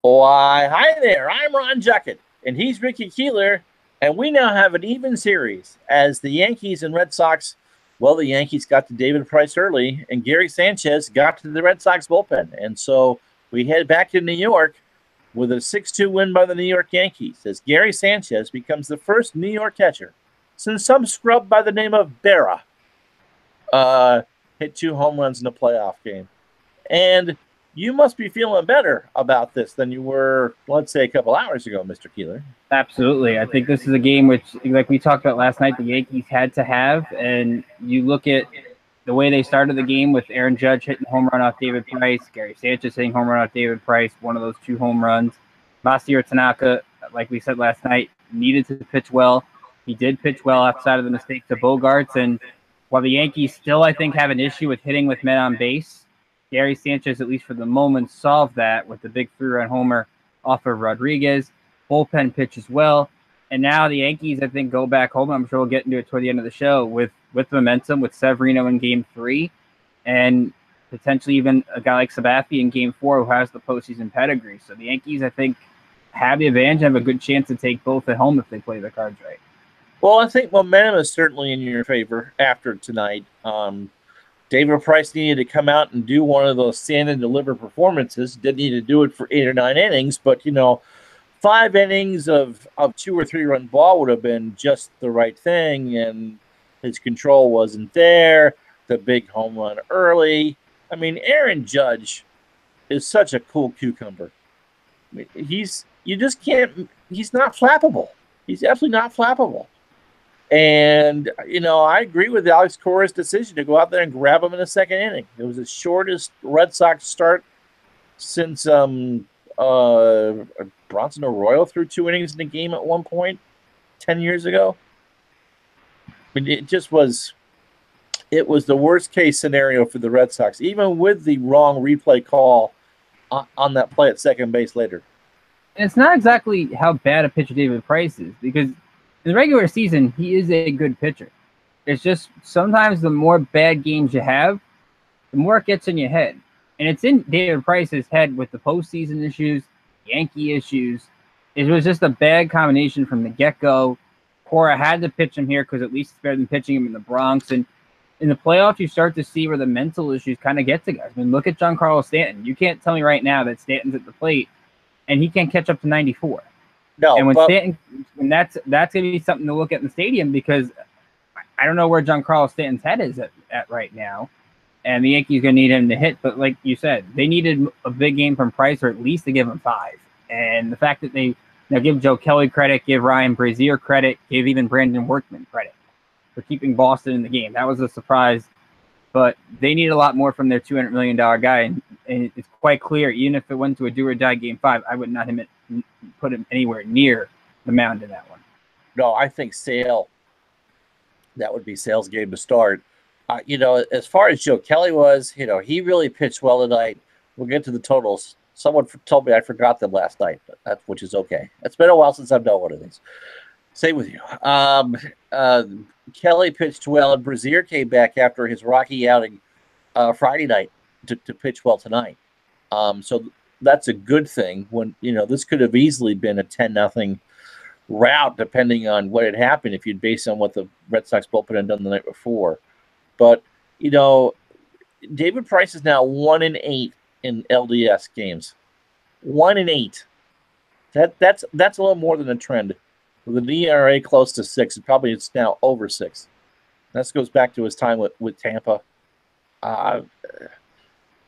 Why, hi there. I'm Ron Juckett, and he's Ricky Keeler, and we now have an even series as the Yankees and Red Sox. Well, the Yankees got to David Price early, and Gary Sanchez got to the Red Sox bullpen. And so we head back to New York with a 6-2 win by the New York Yankees as Gary Sanchez becomes the first New York catcher since some scrub by the name of Berra hit 2 home runs in a playoff game. And you must be feeling better about this than you were, let's say, a couple hours ago, Mr. Keeler. Absolutely. I think this is a game which, like we talked about last night, the Yankees had to have. And you look at the way they started the game with Aaron Judge hitting home run off David Price, Gary Sanchez hitting home run off David Price, one of those 2 home runs. Masahiro Tanaka, like we said last night, needed to pitch well. He did pitch well outside of the mistakes of Bogarts. And while the Yankees still, I think, have an issue with hitting with men on base, Gary Sanchez, at least for the moment, solved that with the big 3-run homer off of Rodriguez. Bullpen pitch as well. And now the Yankees, I think, go back home. I'm sure we'll get into it toward the end of the show with momentum, with Severino in Game 3, and potentially even a guy like Sabathia in Game 4 who has the postseason pedigree. So the Yankees, I think, have the advantage and have a good chance to take both at home if they play their cards right. Well, I think momentum is certainly in your favor after tonight. David Price needed to come out and do one of those stand and deliver performances. Didn't need to do it for 8 or 9 innings, but 5 innings of 2 or 3 run ball would have been just the right thing, and his control wasn't there. The big home run early. I mean, Aaron Judge is such a cool cucumber. I mean, he's not flappable. He's absolutely not flappable. And, I agree with Alex Cora's decision to go out there and grab him in the second inning. It was the shortest Red Sox start since Bronson Arroyo threw 2 innings in the game at one point 10 years ago. I mean, it was the worst case scenario for the Red Sox, even with the wrong replay call on that play at second base later. And it's not exactly how bad a pitcher David Price is, because in the regular season, he is a good pitcher. It's just sometimes the more bad games you have, the more it gets in your head. And it's in David Price's head with the postseason issues, Yankee issues. It was just a bad combination from the get-go. Cora had to pitch him here because at least it's better than pitching him in the Bronx. And in the playoffs, you start to see where the mental issues kind of get to guys. I mean, look at Giancarlo Stanton. You can't tell me right now that Stanton's at the plate and he can't catch up to 94. No, and when that's going to be something to look at in the stadium, because I don't know where Giancarlo Stanton's head is at right now, and the Yankees are going to need him to hit. But like you said, they needed a big game from Price, or at least to give him 5. And the fact that they give Joe Kelly credit, give Ryan Brazier credit, give even Brandon Workman credit for keeping Boston in the game, that was a surprise. But they need a lot more from their $200 million guy, and it's quite clear, even if it went to a do-or-die Game 5, I would not put him anywhere near the mound in that one. No, I think Sale, that would be Sale's game to start. As far as Joe Kelly was, he really pitched well tonight. We'll get to the totals. Someone told me I forgot them last night, which is okay. It's been a while since I've done one of these. Same with you. Kelly pitched well, and Brazier came back after his rocky outing Friday night to pitch well tonight. So that's a good thing. When this could have easily been a 10-0 rout, depending on what had happened if you'd based on what the Red Sox bullpen had done the night before. But David Price is now 1-8 in LDS games. 1-8. That's a little more than a trend. With an ERA close to 6, probably it's now over 6. That goes back to his time with Tampa. I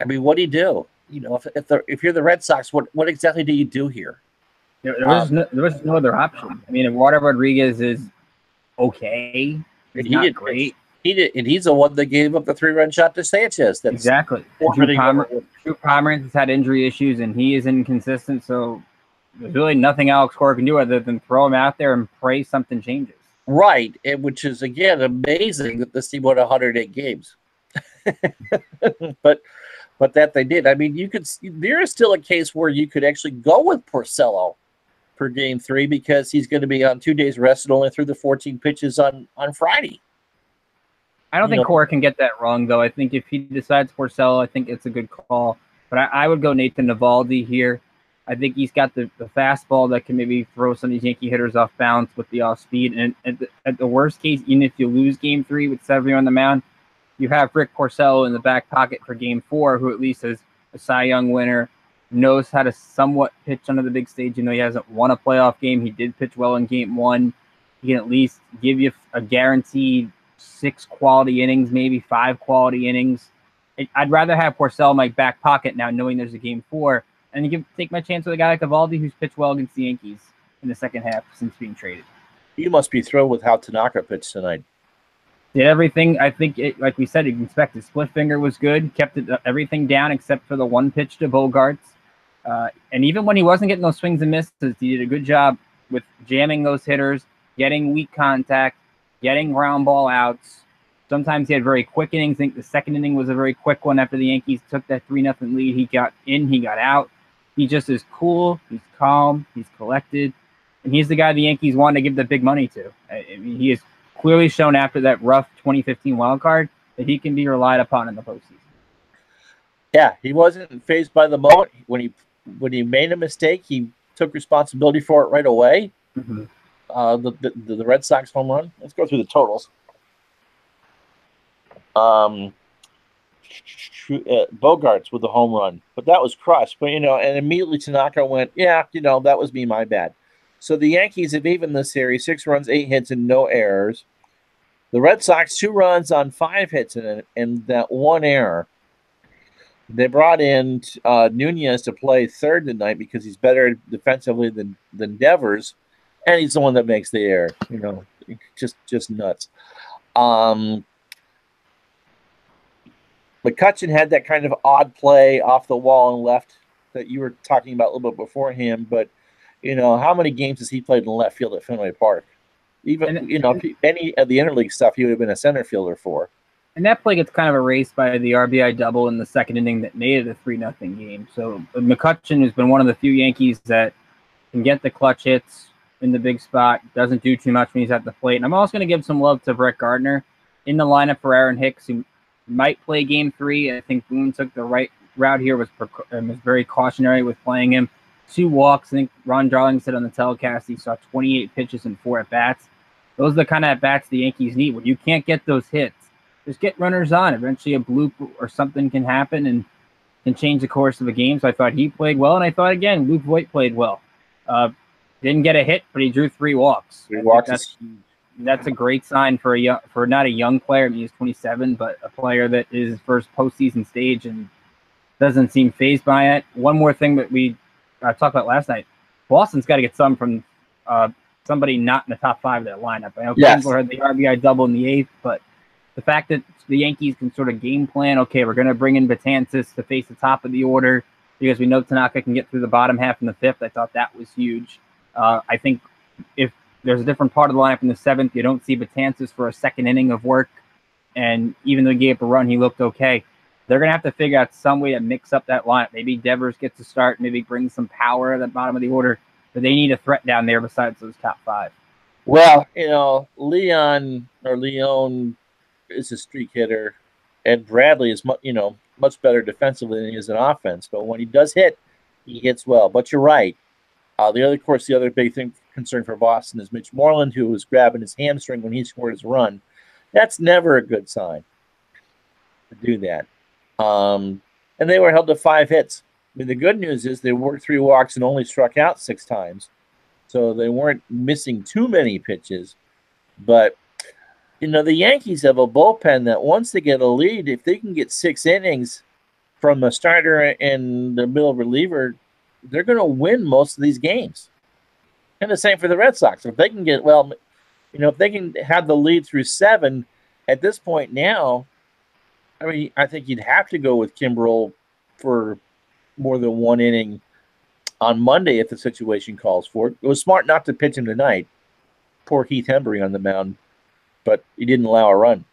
mean, what do you do? If you're the Red Sox, what exactly do you do here? There was no other option. I mean, Eduardo Rodriguez is okay. He's not great. He's the one that gave up the 3-run shot to Sanchez. That's exactly. Drew Pomeranz has had injury issues, and he is inconsistent, so there's really nothing Alex Cora can do other than throw him out there and pray something changes. Right, which is, again, amazing that this team won 108 games. but that they did. I mean, there is still a case where you could actually go with Porcello for Game 3 because he's going to be on 2 days rest and only threw the 14 pitches on Friday. I don't think Cora can get that wrong, though. I think if he decides Porcello, I think it's a good call. But I would go Nathan Eovaldi here. I think he's got the fastball that can maybe throw some of these Yankee hitters off balance with the off speed. And at the worst case, even if you lose Game 3 with Severino on the mound, you have Rick Porcello in the back pocket for Game 4, who at least is a Cy Young winner, knows how to somewhat pitch under the big stage. You know, he hasn't won a playoff game. He did pitch well in Game 1. He can at least give you a guaranteed 6 quality innings, maybe 5 quality innings. I'd rather have Porcello in my back pocket now, knowing there's a Game 4, and take my chance with a guy like Evaldi, who's pitched well against the Yankees in the second half since being traded. You must be thrilled with how Tanaka pitched tonight. Did everything. I think, like we said, you can expect his split finger was good. Kept everything down except for the one pitch to Bogarts. And even when he wasn't getting those swings and misses, he did a good job with jamming those hitters, getting weak contact, getting ground ball outs. Sometimes he had very quick innings. I think the second inning was a very quick one after the Yankees took that 3-0 lead. He got in, he got out. He just is cool. He's calm. He's collected. And he's the guy the Yankees wanted to give the big money to. I mean, he has clearly shown after that rough 2015 wild card that he can be relied upon in the postseason. Yeah, he wasn't fazed by the moment. When he made a mistake, he took responsibility for it right away. Mm-hmm. The Red Sox home run. Let's go through the totals. Bogarts with the home run, but that was crushed. But and immediately Tanaka went, that was me, my bad. So the Yankees have evened the series, 6 runs, 8 hits, and no errors. The Red Sox 2 runs on 5 hits and that 1 error. They brought in Nunez to play third tonight because he's better defensively than Devers, and he's the one that makes the error. Just nuts. McCutchen had that kind of odd play off the wall and left that you were talking about a little bit before him, but how many games has he played in left field at Fenway Park? Even any of the interleague stuff, he would have been a center fielder for. And that play gets kind of erased by the RBI double in the second inning that made it a 3-0 game. So McCutchen has been one of the few Yankees that can get the clutch hits in the big spot, doesn't do too much when he's at the plate. And I'm also going to give some love to Brett Gardner in the lineup for Aaron Hicks, who might play Game 3. I think Boone took the right route here, was very cautionary with playing him. 2 walks. I think Ron Darling said on the telecast he saw 28 pitches and 4 at-bats. Those are the kind of at-bats the Yankees need. When you can't get those hits, just get runners on. Eventually a bloop or something can happen and can change the course of a game. So I thought he played well, and I thought, again, Luke Voigt played well. Didn't get a hit, but he drew 3 walks. 3 walks that's a great sign for not a young player. I mean, he's 27, but a player that is his first postseason stage and doesn't seem fazed by it. One more thing that we talked about last night: Boston's got to get some from somebody not in the top 5 of that lineup. I know Kinsler had the RBI double in the 8th, but the fact that the Yankees can sort of game plan, okay, we're going to bring in Betances to face the top of the order because we know Tanaka can get through the bottom half in the 5th. I thought that was huge. I think if there's a different part of the lineup in the 7th, you don't see Betances for a second inning of work, and even though he gave up a run, he looked okay. They're going to have to figure out some way to mix up that lineup. Maybe Devers gets a start, maybe brings some power at the bottom of the order, but they need a threat down there besides those top 5. Well, Leon is a streak hitter, and Bradley is much better defensively than he is in offense. But when he does hit, he hits well. But you're right. The other big concern for Boston is Mitch Moreland, who was grabbing his hamstring when he scored his run. That's never a good sign to do that. And they were held to 5 hits. I mean, the good news is they worked 3 walks and only struck out 6 times. So they weren't missing too many pitches. But, the Yankees have a bullpen that once they get a lead, if they can get 6 innings from a starter and the middle reliever, they're going to win most of these games. And the same for the Red Sox. If they can if they can have the lead through 7 at this point now, I think you'd have to go with Kimbrel for more than 1 inning on Monday if the situation calls for it. It was smart not to pitch him tonight. Poor Heath Hembury on the mound, but he didn't allow a run.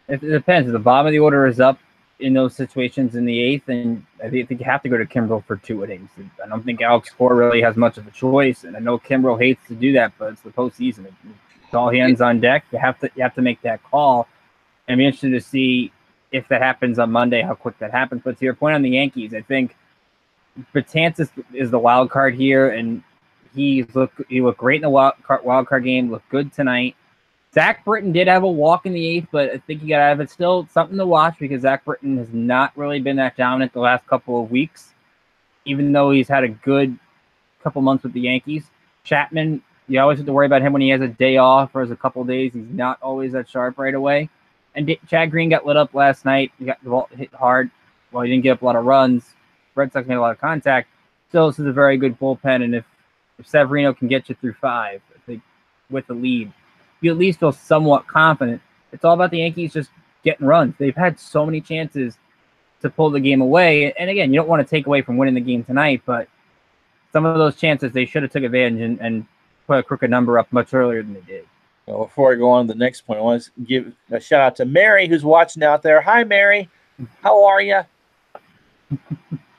It depends. If the bottom of the order is up in those situations in the 8th, and I think you have to go to Kimbrel for 2 innings. I don't think Alex Cora really has much of a choice, and I know Kimbrel hates to do that, but it's the postseason. It's all hands on deck. You have to make that call. I'm interested to see if that happens on Monday, how quick that happens. But to your point on the Yankees, I think Betances is the wild card here, and he looked great in the wild card game. Looked good tonight. Zach Britton did have a walk in the eighth, but I think he got out of it. Still something to watch because Zach Britton has not really been that dominant the last couple of weeks, even though he's had a good couple months with the Yankees. Chapman, you always have to worry about him when he has a day off or has a couple of days. He's not always that sharp right away. And Chad Green got lit up last night. He got the ball hit hard. Well, he didn't get up a lot of runs. Red Sox made a lot of contact. Still, this is a very good bullpen, and if Severino can get you through 5, I think, with the lead, you at least feel somewhat confident. It's all about the Yankees just getting runs. They've had so many chances to pull the game away. And again, you don't want to take away from winning the game tonight, but some of those chances they should have took advantage and put a crooked number up much earlier than they did. Well, before I go on to the next point, I want to give a shout out to Mary who's watching out there. Hi, Mary. How are you?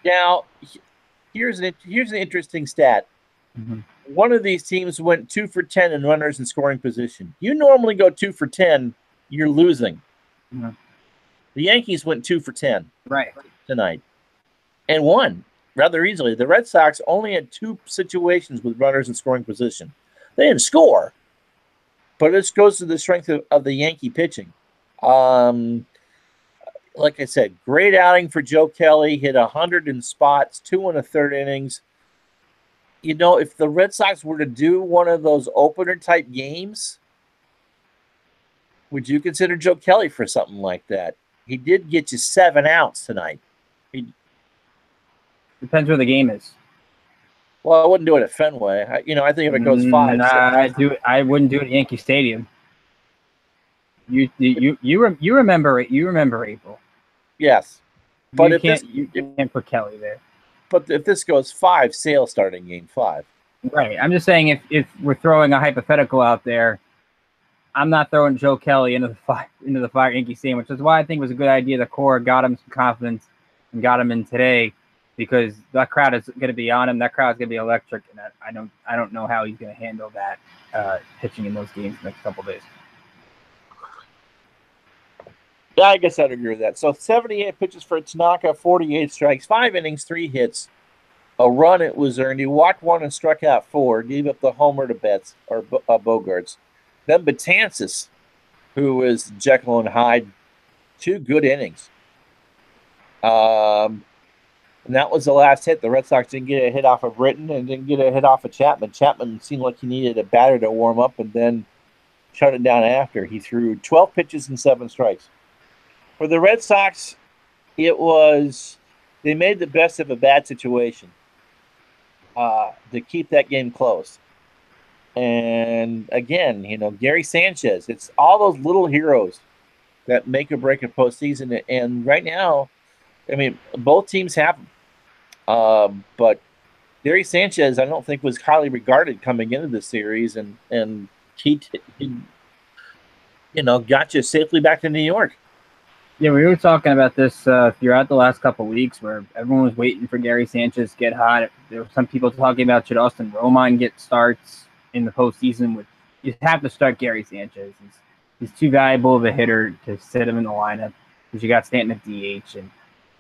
Now, here's an interesting stat. Mm-hmm. One of these teams went 2 for 10 in runners in scoring position. You normally go 2 for 10, you're losing. Mm-hmm. The Yankees went 2 for 10 tonight and won rather easily. The Red Sox only had 2 situations with runners in scoring position. They didn't score, but this goes to the strength of the Yankee pitching. Like I said, great outing for Joe Kelly. Hit 100 in spots, 2 1/3 innings. You know, if the Red Sox were to do one of those opener-type games, would you consider Joe Kelly for something like that? He did get you 7 outs tonight. Depends where the game is. Well, I wouldn't do it at Fenway. I think if it goes 5. I wouldn't do it at Yankee Stadium. You remember it. You remember April. Yes, but you can't put Kelly there. But if this goes 5, Sale starting game 5. Right. I'm just saying if we're throwing a hypothetical out there, I'm not throwing Joe Kelly into the fire Yankee Stadium, which is why I think it was a good idea. The core got him some confidence and got him in today because that crowd is going to be on him. That crowd is going to be electric, and I don't know how he's going to handle that pitching in those games the next couple of days. Yeah, I guess I'd agree with that. So 78 pitches for Tanaka, 48 strikes, 5 innings, 3 hits, a run it was earned. He walked 1 and struck out 4, gave up the homer to Betts or Bogarts. Then Betances, who is Jekyll and Hyde, 2 good innings. And that was the last hit. The Red Sox didn't get a hit off of Britton and didn't get a hit off of Chapman. Chapman seemed like he needed a batter to warm up and then shut it down after. He threw 12 pitches and 7 strikes. For the Red Sox, they made the best of a bad situation to keep that game close. And again, Gary Sanchez, it's all those little heroes that make or break a postseason. And right now, I mean, both teams have them. But Gary Sanchez, I don't think was highly regarded coming into the series, and he got you safely back to New York. Yeah, we were talking about this throughout the last couple of weeks where everyone was waiting for Gary Sanchez to get hot. There were some people talking about should Austin Romine get starts in the postseason. You have to start Gary Sanchez. He's too valuable of a hitter to sit him in the lineup because you got Stanton at DH. And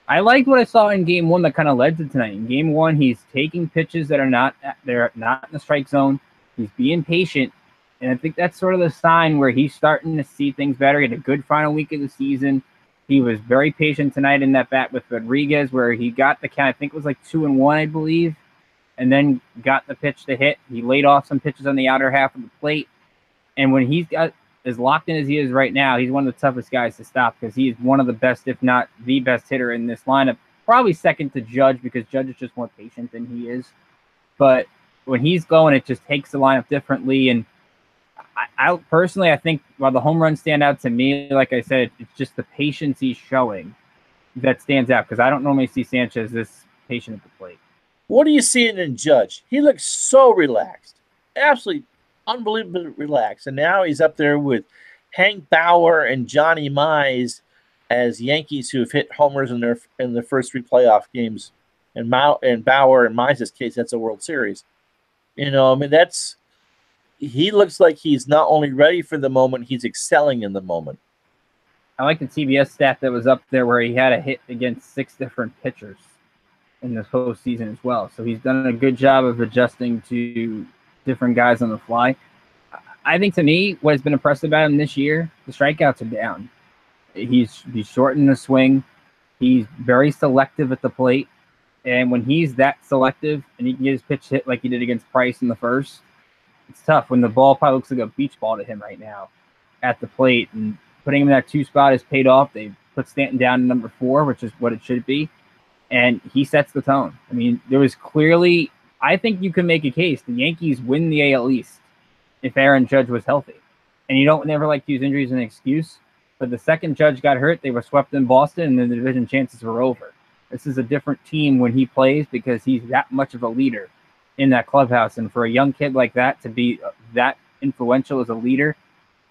I liked what I saw in Game 1 that kind of led to tonight. In Game 1, he's taking pitches that are not in the strike zone. He's being patient. And I think that's sort of the sign where he's starting to see things better. He had a good final week of the season. He was very patient tonight in that bat with Rodriguez where he got the count. I think it was like 2-1, I believe, and then got the pitch to hit. He laid off some pitches on the outer half of the plate. And when he's got as locked in as he is right now, he's one of the toughest guys to stop because he is one of the best, if not the best hitter in this lineup. Probably second to Judge because Judge is just more patient than he is. But when he's going, it just takes the lineup differently. And I personally, I think while the home runs stand out to me, like I said, it's just the patience he's showing that stands out because I don't normally see Sanchez this patient at the plate. What are you seeing in Judge? He looks so relaxed, absolutely unbelievably relaxed. And now he's up there with Hank Bauer and Johnny Mize as Yankees who have hit homers in the first 3 playoff games. And Bauer, in Mize's case, that's a World Series. He looks like he's not only ready for the moment, he's excelling in the moment. I like the TBS stat that was up there where he had a hit against 6 different pitchers in this postseason as well. So he's done a good job of adjusting to different guys on the fly. I think, to me, what has been impressive about him this year, the strikeouts are down. He's shortened the swing. He's very selective at the plate. And when he's that selective and he can get his pitch hit like he did against Price in the first, it's tough when the ball probably looks like a beach ball to him right now at the plate. And putting him in that 2 spot has paid off. They put Stanton down to number 4, which is what it should be. And he sets the tone. I mean, there was clearly, I think you can make a case. The Yankees win the AL East if Aaron Judge was healthy. And you don't never like to use injuries as an excuse. But the second Judge got hurt, they were swept in Boston, and then the division chances were over. This is a different team when he plays because he's that much of a leader in that clubhouse. And for a young kid like that to be that influential as a leader,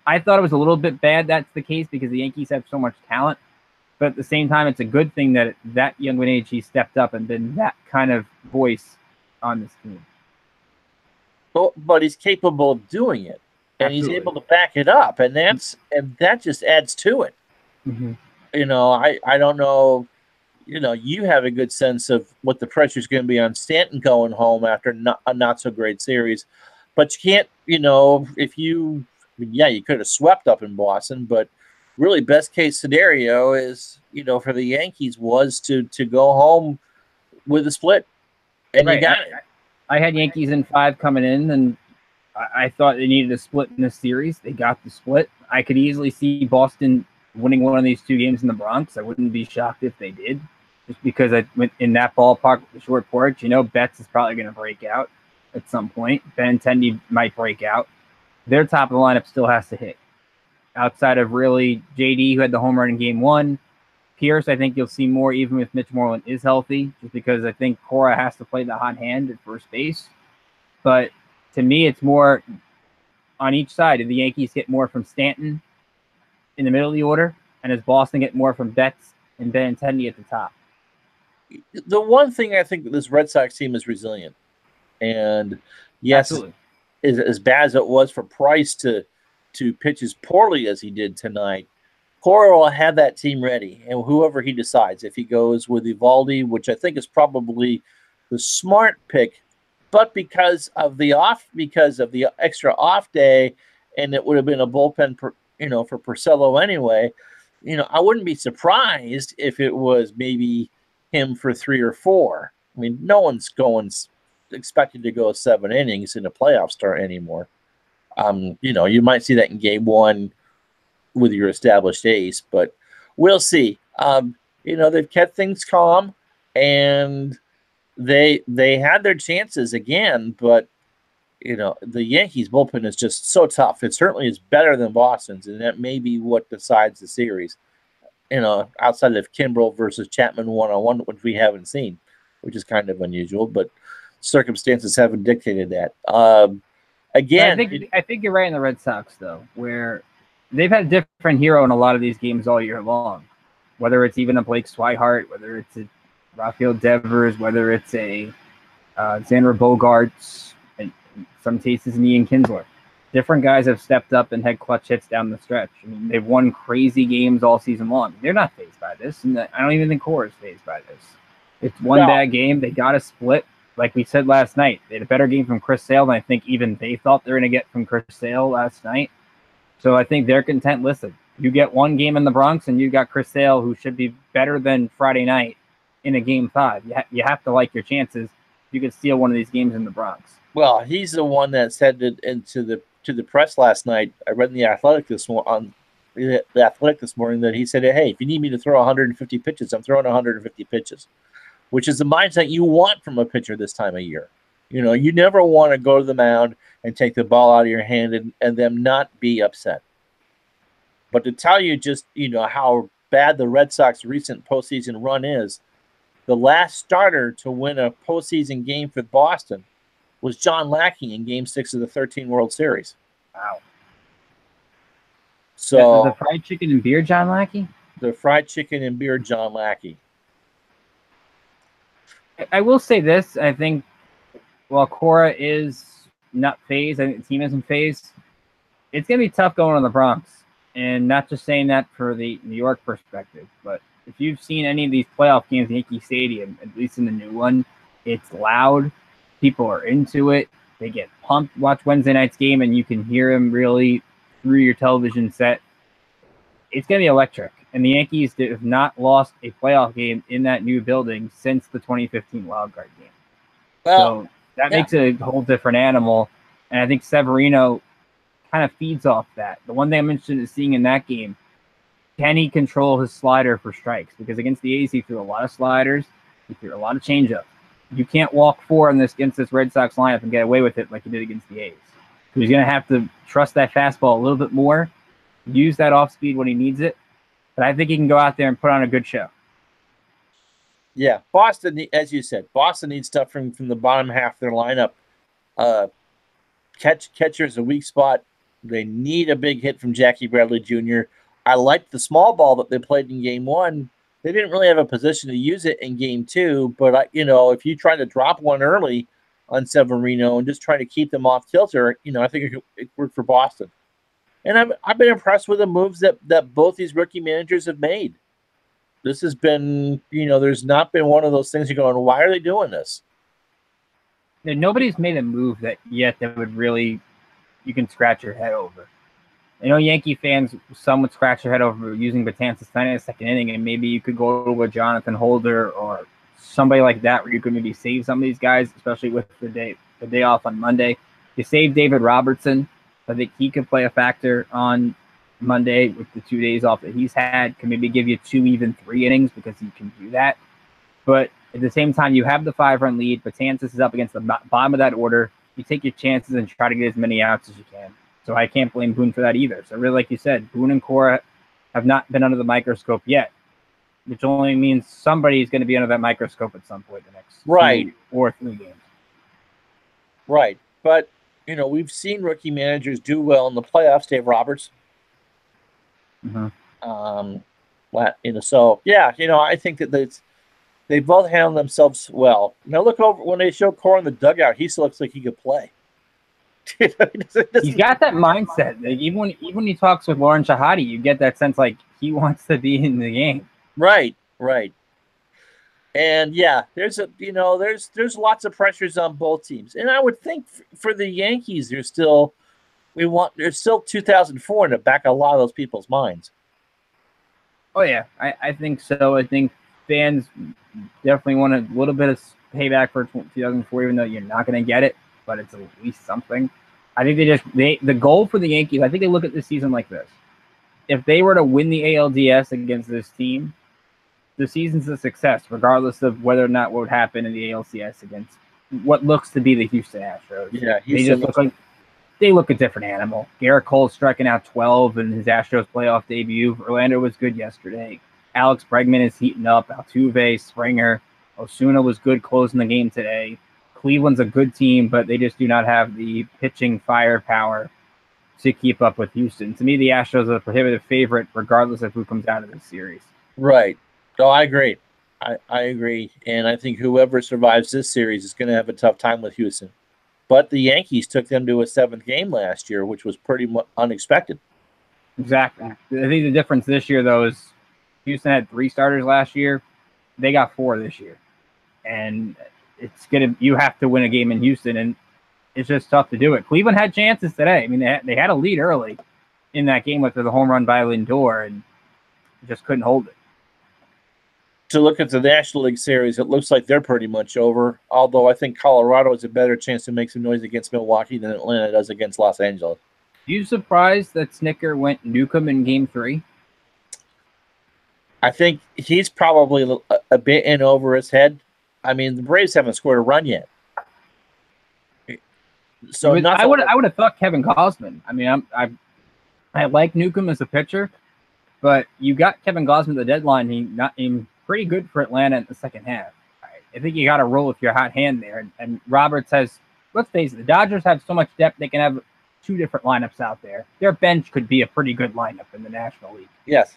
I thought it was a little bit bad that's the case because the Yankees have so much talent. But at the same time, it's a good thing that at that young an age he stepped up and been that kind of voice on this team. But he's capable of doing it, and Absolutely. he's able to back it up, and that just adds to it. Mm-hmm. You know, I don't know. You know, you have a good sense of what the pressure is going to be on Stanton going home after a not so great series, but you can't. You know, you could have swept up in Boston, but really, best case scenario is, you know, for the Yankees was to go home with a split, and right. you got it. I had Yankees in 5 coming in, and I thought they needed a split in this series. They got the split. I could easily see Boston winning one of these 2 games in the Bronx. I wouldn't be shocked if they did, just because I went in that ballpark with the short porch. You know, Betts is probably going to break out at some point. Benintendi might break out. Their top of the lineup still has to hit. Outside of really JD, who had the home run in game 1, Pierce, I think you'll see more even if Mitch Moreland is healthy, just because I think Cora has to play the hot hand at first base. But to me, it's more on each side. Did the Yankees get more from Stanton in the middle of the order? And does Boston get more from Betts and Benintendi at the top? The one thing I think that this Red Sox team is resilient. And yes, as bad as it was for Price to pitch as poorly as he did tonight, Cora will have that team ready, and whoever he decides, if he goes with Eovaldi, which I think is probably the smart pick, but because of the extra off day, and it would have been a bullpen, for Porcello anyway. You know, I wouldn't be surprised if it was maybe him for 3 or 4. I mean, no one's expected to go 7 innings in a playoff start anymore. You know, you might see that in game 1 with your established ace, but we'll see. You know, they've kept things calm, and they had their chances again, but you know, the Yankees bullpen is just so tough. It certainly is better than Boston's, and that may be what decides the series. You know, outside of Kimbrel versus Chapman 1-on-1, which we haven't seen, which is kind of unusual, but circumstances haven't dictated that. Again, I think you're right in the Red Sox, though, where they've had a different hero in a lot of these games all year long, whether it's even a Blake Swihart, whether it's a Rafael Devers, whether it's a Xander Bogaerts, and in some cases an Ian Kinsler. Different guys have stepped up and had clutch hits down the stretch. I mean, they've won crazy games all season long. They're not fazed by this, and I don't even think Cora is fazed by this. It's one bad game. They got a split. Like we said last night, they had a better game from Chris Sale than I think even they thought they were going to get from Chris Sale last night. So I think they're content. Listen, you get 1 game in the Bronx, and you got Chris Sale, who should be better than Friday night in a game 5. You have to like your chances. You could steal one of these games in the Bronx. Well, he's the one that said it to the press last night. I read in the Athletic this morning that he said, "Hey, if you need me to throw 150 pitches, I'm throwing 150 pitches," which is the mindset you want from a pitcher this time of year. You know, you never want to go to the mound and take the ball out of your hand and them not be upset. But to tell you just, you know, how bad the Red Sox recent postseason run is, the last starter to win a postseason game for Boston was John Lackey in Game 6 of the 13 World Series. Wow. So the fried chicken and beer John Lackey? The fried chicken and beer John Lackey. I will say this. I think while Cora is not phased, I think the team isn't phased, it's going to be tough going on the Bronx. And not just saying that for the New York perspective, but if you've seen any of these playoff games in Yankee Stadium, at least in the new one, it's loud. People are into it. They get pumped. Watch Wednesday night's game, and you can hear them really through your television set. It's going to be electric. And the Yankees have not lost a playoff game in that new building since the 2015 wild card game. So that makes it a whole different animal. And I think Severino kind of feeds off that. The one thing I'm interested in seeing in that game, can he control his slider for strikes? Because against the A's, he threw a lot of sliders. He threw a lot of changeup. You can't walk four against this Red Sox lineup and get away with it like he did against the A's. So he's going to have to trust that fastball a little bit more, use that off speed when he needs it. But I think he can go out there and put on a good show. Yeah, Boston, as you said, Boston needs stuff from the bottom half of their lineup. Catcher's a weak spot. They need a big hit from Jackie Bradley Jr. I liked the small ball that they played in Game 1. They didn't really have a position to use it in Game 2, but if you try to drop one early on Severino and just try to keep them off kilter, I think it worked for Boston. And I've been impressed with the moves that both these rookie managers have made. This has been, there's not been one of those things you're going, why are they doing this? Nobody's made a move that would really, you can scratch your head over. I know Yankee fans, some would scratch their head over using Betances in the second inning, and maybe you could go with Jonathan Holder or somebody like that where you could maybe save some of these guys, especially with the day off on Monday. You save David Robertson. I think he could play a factor on Monday with the 2 days off that he's had. Can maybe give you 2, even 3 innings because he can do that. But at the same time, you have the 5-run lead. Betances is up against the bottom of that order. You take your chances and try to get as many outs as you can. So I can't blame Boone for that either. So really, like you said, Boone and Cora have not been under the microscope yet, which only means somebody is going to be under that microscope at some point the next 2 or 3 games. Right. But, we've seen rookie managers do well in the playoffs. Dave Roberts. Mm-hmm. I think that they both handled themselves well. Now look over when they show Cora in the dugout. He still looks like he could play. He's got that mindset. Like even when he talks with Lauren Shahadi, you get that sense like he wants to be in the game. Right. And there's lots of pressures on both teams. And I would think for the Yankees, there's still 2004 in the back of a lot of those people's minds. Oh yeah, I think so. I think fans definitely want a little bit of payback for 2004, even though you're not going to get it, but it's at least something. I think the goal for the Yankees, I think they look at this season like this. If they were to win the ALDS against this team, the season's a success, regardless of whether or not what would happen in the ALCS against what looks to be the Houston Astros. Yeah, they look a different animal. Garrett Cole striking out 12 in his Astros playoff debut. Orlando was good yesterday. Alex Bregman is heating up. Altuve, Springer, Osuna was good closing the game today. Cleveland's a good team, but they just do not have the pitching firepower to keep up with Houston. To me, the Astros are a prohibitive favorite, regardless of who comes out of this series. Right. No, I agree. I agree. And I think whoever survives this series is going to have a tough time with Houston. But the Yankees took them to a 7th game last year, which was pretty unexpected. Exactly. I think the difference this year, though, is Houston had 3 starters last year. They got 4 this year. And you have to win a game in Houston, and it's just tough to do it. Cleveland had chances today. I mean, they had a lead early in that game with the home run by Lindor, and just couldn't hold it. To look at the National League Series, it looks like they're pretty much over, although I think Colorado has a better chance to make some noise against Milwaukee than Atlanta does against Los Angeles. Are you surprised that Snicker went Newcomb in Game 3? I think he's probably a bit in over his head. I mean, the Braves haven't scored a run yet. So I would have thought Kevin Gausman. I mean, I like Newcomb as a pitcher, but you got Kevin Gausman at the deadline. He pretty good for Atlanta in the second half. I think you got to roll with your hot hand there. And Roberts has, let's face it, the Dodgers have so much depth they can have 2 different lineups out there. Their bench could be a pretty good lineup in the National League. Yes.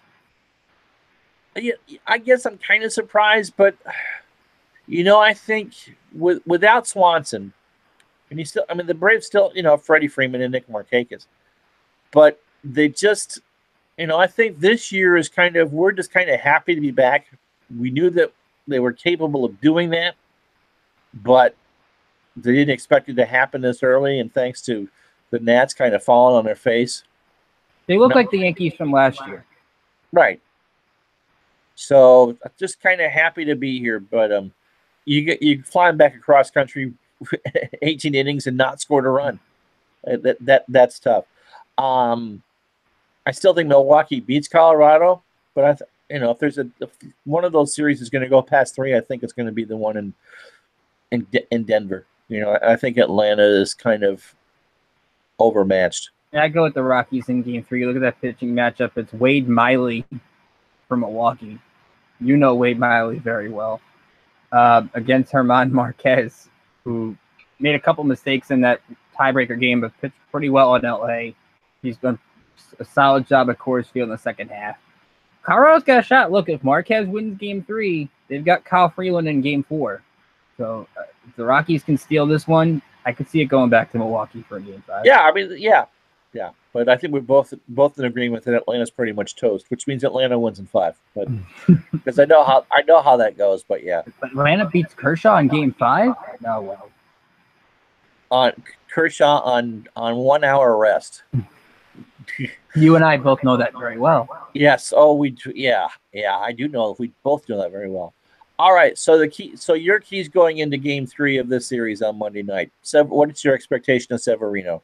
Yeah, I guess I'm kind of surprised, but I think without Swanson, and the Braves still, Freddie Freeman and Nick Markakis, but they just I think this year is we're just kind of happy to be back. We knew that they were capable of doing that, but they didn't expect it to happen this early. And thanks to the Nats kind of falling on their face, They look like the Yankees from last year. Right. So just kind of happy to be here, but you flying back across country, 18 innings and not scored a run. That's tough. I still think Milwaukee beats Colorado, but if there's if one of those series is going to go past 3, I think it's going to be the one in Denver. I think Atlanta is kind of overmatched. Yeah, I go with the Rockies in Game 3. Look at that pitching matchup. It's Wade Miley from Milwaukee. You know Wade Miley very well. Against German Marquez, who made a couple mistakes in that tiebreaker game, but pitched pretty well in LA. He's done a solid job at Coors Field in the second half. Colorado's got a shot. Look, if Marquez wins Game 3, they've got Kyle Freeland in Game 4. So if the Rockies can steal this one, I could see it going back to Milwaukee for Game 5. Yeah, yeah. But I think we're both in agreement that Atlanta's pretty much toast, which means Atlanta wins in 5. But because I know how that goes. But yeah, Atlanta beats Kershaw in Game 5. No, well, on Kershaw on 1 hour rest. You and I both know that very well. Yes. Oh, yeah. I do know. We both know that very well. All right. So your key's going into Game 3 of this series on Monday night. What is your expectation of Severino?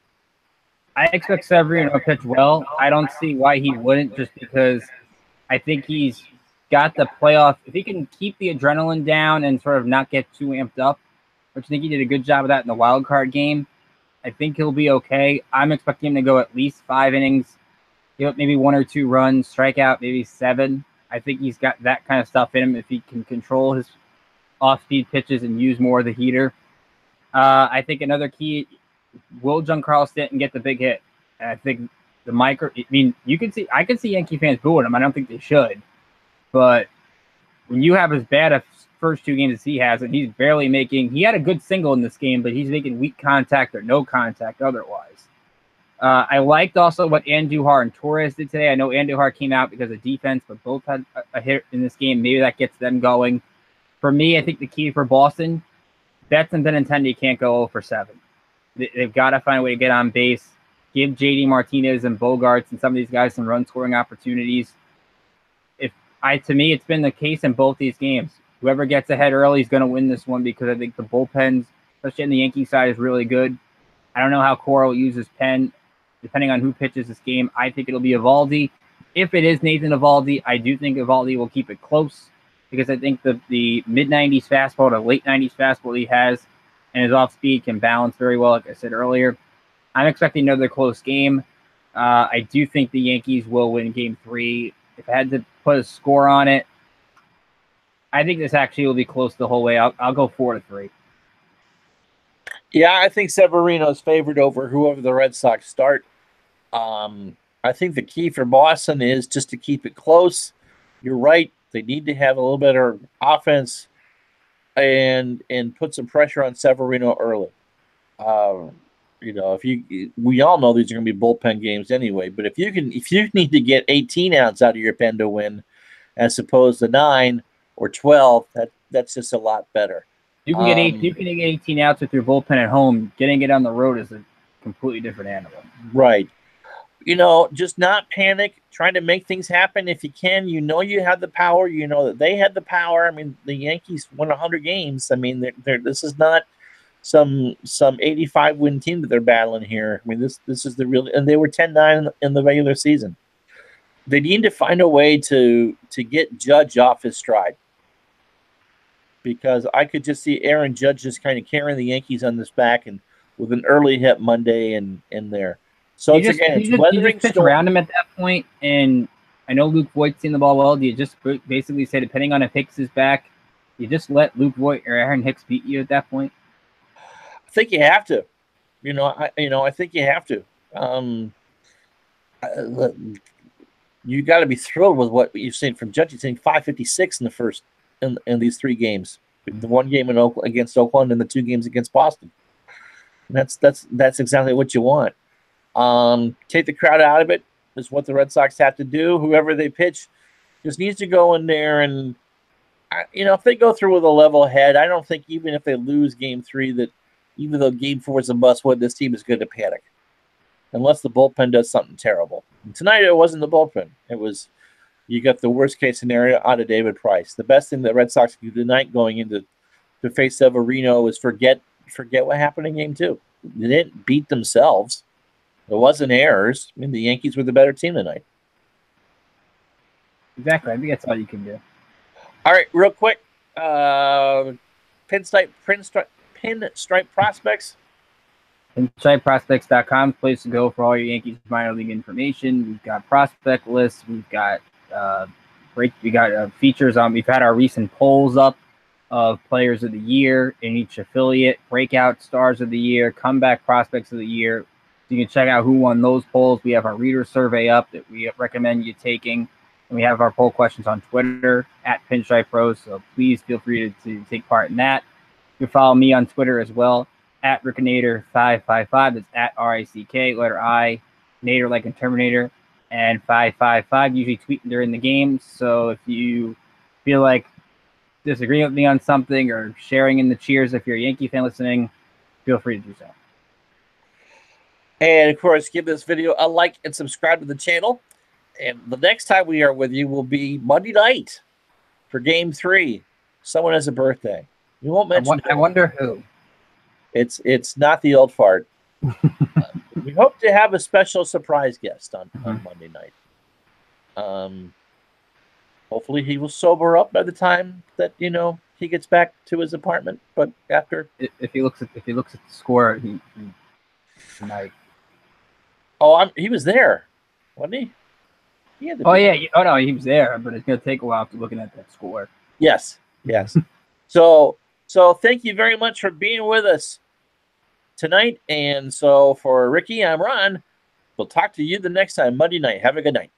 I expect Severino to pitch well. I don't see why he wouldn't, just because I think he's got the playoff. If he can keep the adrenaline down and sort of not get too amped up, which I think he did a good job of that in the wild card game, I think he'll be okay. I'm expecting him to go at least 5 innings, give up maybe 1 or 2 runs, strike out maybe 7. I think he's got that kind of stuff in him if he can control his off-speed pitches and use more of the heater. I think another key, will Giancarlo Stanton get the big hit? And I think I can see Yankee fans booing him. I don't think they should. But when you have as bad a first 2 games as he has, and he had a good single in this game, but he's making weak contact or no contact otherwise. I liked also what Andujar and Torres did today. I know Andujar came out because of defense, but both had a hit in this game. Maybe that gets them going. For me, I think the key for Boston, Betts and Benintendi can't go 0 for 7. They've got to find a way to get on base, give JD Martinez and Bogarts and some of these guys some run scoring opportunities. To me, it's been the case in both these games. Whoever gets ahead early is going to win this one, because I think the bullpens, especially on the Yankee side, is really good. I don't know how Cora will use his pen, depending on who pitches this game. I think it'll be Eovaldi. If it is Nathan Eovaldi, I do think Eovaldi will keep it close, because I think the mid-90s fastball to late 90s fastball he has and his off-speed can balance very well, like I said earlier. I'm expecting another close game. I do think the Yankees will win Game 3. If I had to put a score on it, I think this actually will be close the whole way. I'll go 4-3. Yeah, I think Severino is favored over whoever the Red Sox start. I think the key for Boston is just to keep it close. You're right. They need to have a little better offense and put some pressure on Severino early. We all know these are going to be bullpen games anyway, but if you need to get 18 outs out of your pen to win, as opposed to 9 or 12, that's just a lot better. You can get 18 outs with your bullpen at home. Getting it on the road is a completely different animal. Right. Just not panic, trying to make things happen if you can. You have the power. You know that they had the power. I mean, the Yankees won 100 games. I mean, this is not some 85 win team that they're battling here. I mean, this is the real, and they were 10-9 in the regular season. They need to find a way to get Judge off his stride, because I could just see Aaron Judge just kind of carrying the Yankees on this back, and with an early hit Monday and in there. So you just pitch around him at that point, and I know Luke Voigt's seen the ball well. Do you just basically say, depending on if Hicks is back, you just let Luke Voigt or Aaron Hicks beat you at that point? I think you have to. I think you have to. You got to be thrilled with what you've seen from Judge. He's saying 556 in the first in these 3 games. The 1 game against Oakland and the 2 games against Boston. And that's exactly what you want. Take the crowd out of it. is what the Red Sox have to do. Whoever they pitch just needs to go in there and, if they go through with a level head, I don't think even if they lose Game 3 that even though Game 4 is a must-win, this team is going to panic unless the bullpen does something terrible. And tonight it wasn't the bullpen. It was you got the worst-case scenario out of David Price. The best thing the Red Sox can do tonight going into to face Severino is forget what happened in Game 2. They didn't beat themselves. There wasn't errors. I mean, the Yankees were the better team tonight. Exactly. I think that's all you can do. All right, real quick. Pinstripe prospects. PinstripeProspects.com is the place to go for all your Yankees minor league information. We've got prospect lists. We've got features on. We've had our recent polls up of players of the year in each affiliate, breakout stars of the year, comeback prospects of the year. So you can check out who won those polls. We have our reader survey up that we recommend you taking. And we have our poll questions on Twitter at Pinstripe Pros. So please feel free to take part in that. You can follow me on Twitter as well at Rickinator555. That's at RICK, letter I, Nader like in Terminator, and 555. Usually tweeting during the game. So if you feel like disagreeing with me on something or sharing in the cheers, if you're a Yankee fan listening, feel free to do so. And of course, give this video a like and subscribe to the channel. And the next time we are with you will be Monday night for Game 3. Someone has a birthday. We won't mention. I wonder who. It's not the old fart. We hope to have a special surprise guest on Monday night. Hopefully he will sober up by the time that he gets back to his apartment. But after, if he looks at the score, he might. Oh, he was there, wasn't he? Oh no, he was there, but it's gonna take a while after looking at that score. Yes. So thank you very much for being with us tonight. And so for Ricky, I'm Ron. We'll talk to you the next time, Monday night. Have a good night.